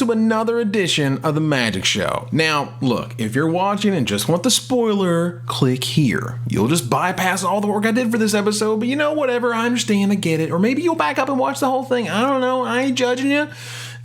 to another edition of the Magic Show. Now, look, if you're watching and just want the spoiler, click here. You'll just bypass all the work I did for this episode, but you know, whatever, I understand, I get it. Or maybe you'll back up and watch the whole thing. I don't know, I ain't judging you.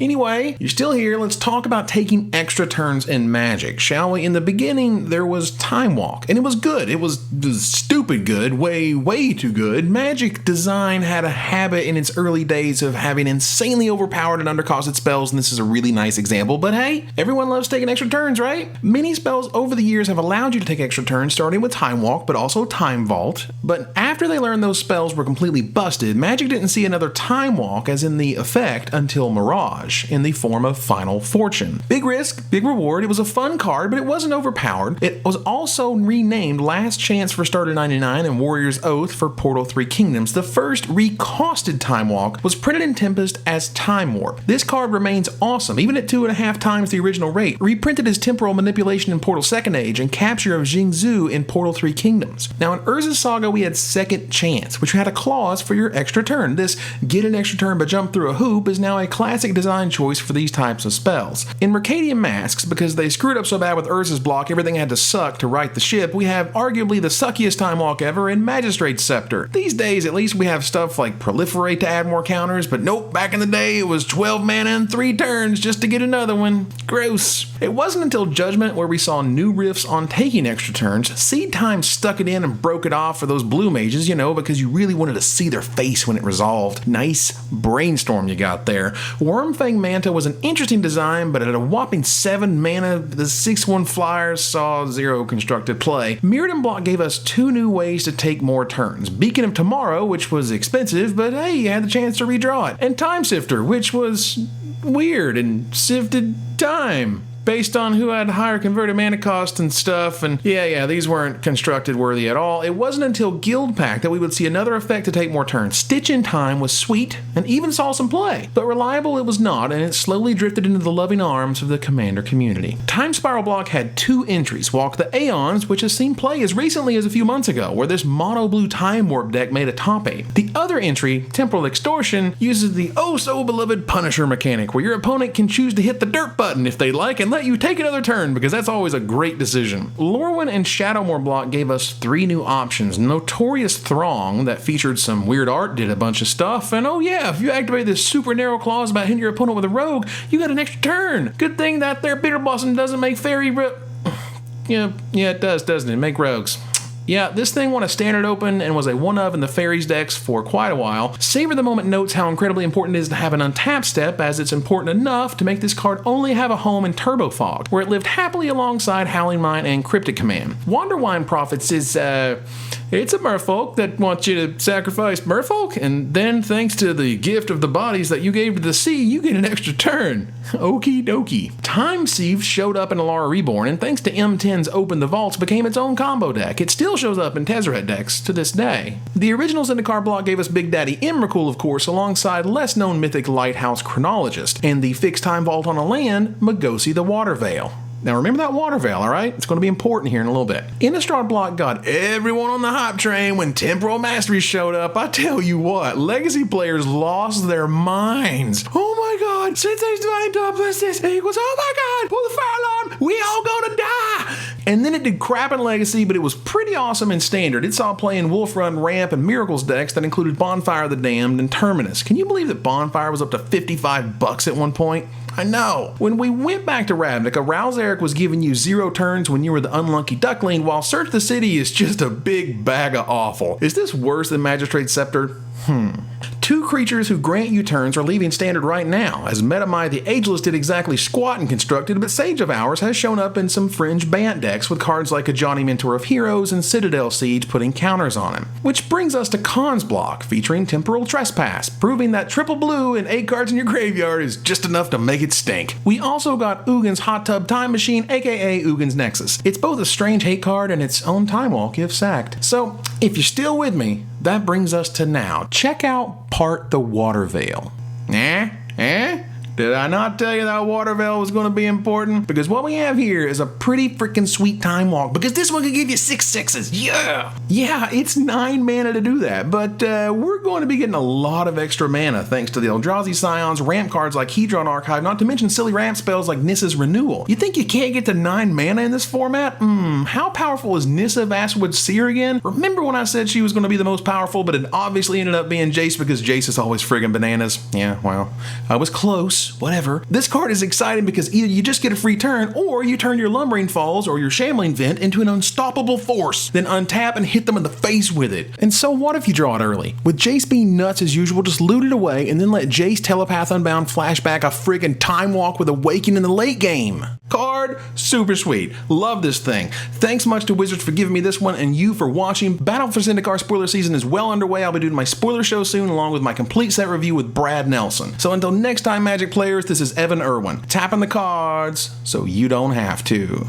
Anyway, you're still here. Let's talk about taking extra turns in Magic, shall we? In the beginning, there was Time Walk, and it was good. It was stupid good, way too good. Magic design had a habit in its early days of having insanely overpowered and undercosted spells, and this is a really nice example. But hey, everyone loves taking extra turns, right? Many spells over the years have allowed you to take extra turns, starting with Time Walk, but also Time Vault. But after they learned those spells were completely busted, Magic didn't see another Time Walk as in the effect until Mirage, in the form of Final Fortune. Big risk, big reward. It was a fun card, but it wasn't overpowered. It was also renamed Last Chance for Starter 99 and Warrior's Oath for Portal 3 Kingdoms. The first recosted Time Walk was printed in Tempest as Time Warp. This card remains awesome, even at 2.5 times the original rate. Reprinted as Temporal Manipulation in Portal 2nd Age and Capture of Jingzhou in Portal 3 Kingdoms. Now in Urza's Saga we had Second Chance, which had a clause for your extra turn. This get an extra turn but jump through a hoop is now a classic design choice for these types of spells. In Mercadian Masks, because they screwed up so bad with Urza's block, everything had to suck to right the ship, we have arguably the suckiest Time Walk ever in Magistrate's Scepter. These days, at least we have stuff like Proliferate to add more counters, but nope, back in the day, it was 12 mana and 3 turns just to get another one. Gross. It wasn't until Judgment where we saw new riffs on taking extra turns. Seed Time stuck it in and broke it off for those blue mages, you know, because you really wanted to see their face when it resolved. Nice brainstorm you got there. Wormfang Manta was an interesting design, but at a whopping 7 mana, the 6/1 flyers saw 0 constructed play. Mirrodin Block gave us 2 new ways to take more turns. Beacon of Tomorrow, which was expensive, but hey, you had the chance to redraw it. And Time Sifter, which was weird and sifted time based on who had higher converted mana cost and stuff, and yeah, these weren't constructed worthy at all. It wasn't until Guild Pack that we would see another effect to take more turns. Stitch in Time was sweet and even saw some play, but reliable it was not, and it slowly drifted into the loving arms of the Commander community. Time Spiral Block had 2 entries. Walk the Aeons, which has seen play as recently as a few months ago, where this mono blue Time Warp deck made a top 8. The other entry, Temporal Extortion, uses the oh-so-beloved Punisher mechanic, where your opponent can choose to hit the dirt button if they like and let you take another turn, because that's always a great decision. Lorwyn and Shadowmoor Block gave us 3 new options. Notorious Throng, that featured some weird art, did a bunch of stuff, and oh yeah, if you activate this super narrow clause about hitting your opponent with a rogue, you got an extra turn. Good thing that there Bitter Blossom doesn't make fairy yeah, it does, doesn't it? Make rogues. Yeah, this thing won a standard open and was a one-of in the Fairies decks for quite a while. Savor the Moment notes how incredibly important it is to have an untap step, as it's important enough to make this card only have a home in Turbo Fog, where it lived happily alongside Howling Mine and Cryptic Command. Wanderwine Prophets is, it's a merfolk that wants you to sacrifice merfolk, and then thanks to the gift of the bodies that you gave to the sea, you get an extra turn. Okie dokie. Time Sieve showed up in Alara Reborn, and thanks to M10's Open the Vaults, became its own combo deck. It still shows up in Tezzeret decks to this day. The original Zendikar block gave us Big Daddy Emrakul, of course, alongside less-known mythic Lighthouse Chronologist, and the fixed time vault on a land, Magosi the Waterveil. Now remember that Waterveil, alright? It's going to be important here in a little bit. Innistrad Block got everyone on the hype train when Temporal Mastery showed up. I tell you what, Legacy players lost their minds. Oh my god, Sensei's Divine Topless equals, oh my god, pull the fire alarm, we all gonna die! And then it did crap in Legacy, but it was pretty awesome in Standard. It saw play in Wolf Run, Ramp, and Miracles decks that included Bonfire of the Damned and Terminus. Can you believe that Bonfire was up to $55 at one point? I know. When we went back to Ravnica, Rouse Eric was giving you 0 turns when you were the unlucky duckling, while Search the City is just a big bag of awful. Is this worse than Magistrate's Scepter? 2 creatures who grant you turns are leaving Standard right now, as Metamai the Ageless did exactly squat and constructed, but Sage of Ours has shown up in some fringe Bant decks with cards like Ajani Mentor of Heroes and Citadel Siege putting counters on him. Which brings us to Khan's Block, featuring Temporal Trespass, proving that triple blue and 8 cards in your graveyard is just enough to make it stink. We also got Ugin's Hot Tub Time Machine, aka Ugin's Nexus. It's both a strange hate card and its own time walk if sacked. So, if you're still with me, that brings us to now. Check out Part the Waterveil. Did I not tell you that Waterveil was going to be important? Because what we have here is a pretty freaking sweet time walk, because this one can give you 6 sixes. Yeah! Yeah, it's 9 mana to do that, but we're going to be getting a lot of extra mana thanks to the Eldrazi Scions, ramp cards like Hedron Archive, not to mention silly ramp spells like Nissa's Renewal. You think you can't get to 9 mana in this format? How powerful is Nissa Vastwood Seer again? Remember when I said she was going to be the most powerful, but it obviously ended up being Jace because Jace is always friggin' bananas? Yeah, well, I was close, whatever. This card is exciting because either you just get a free turn, or you turn your Lumbering Falls or your Shambling Vent into an unstoppable force, then untap and hit them in the face with it. And so what if you draw it early? With Jace being nuts as usual, just loot it away and then let Jace Telepath Unbound flashback a friggin' Time Walk with Awaken in the late game. Card, super sweet. Love this thing. Thanks much to Wizards for giving me this one and you for watching. Battle for Zendikar spoiler season is well underway. I'll be doing my spoiler show soon along with my complete set review with Brad Nelson. So until next time, Magic players, this is Evan Irwin, tapping the cards so you don't have to.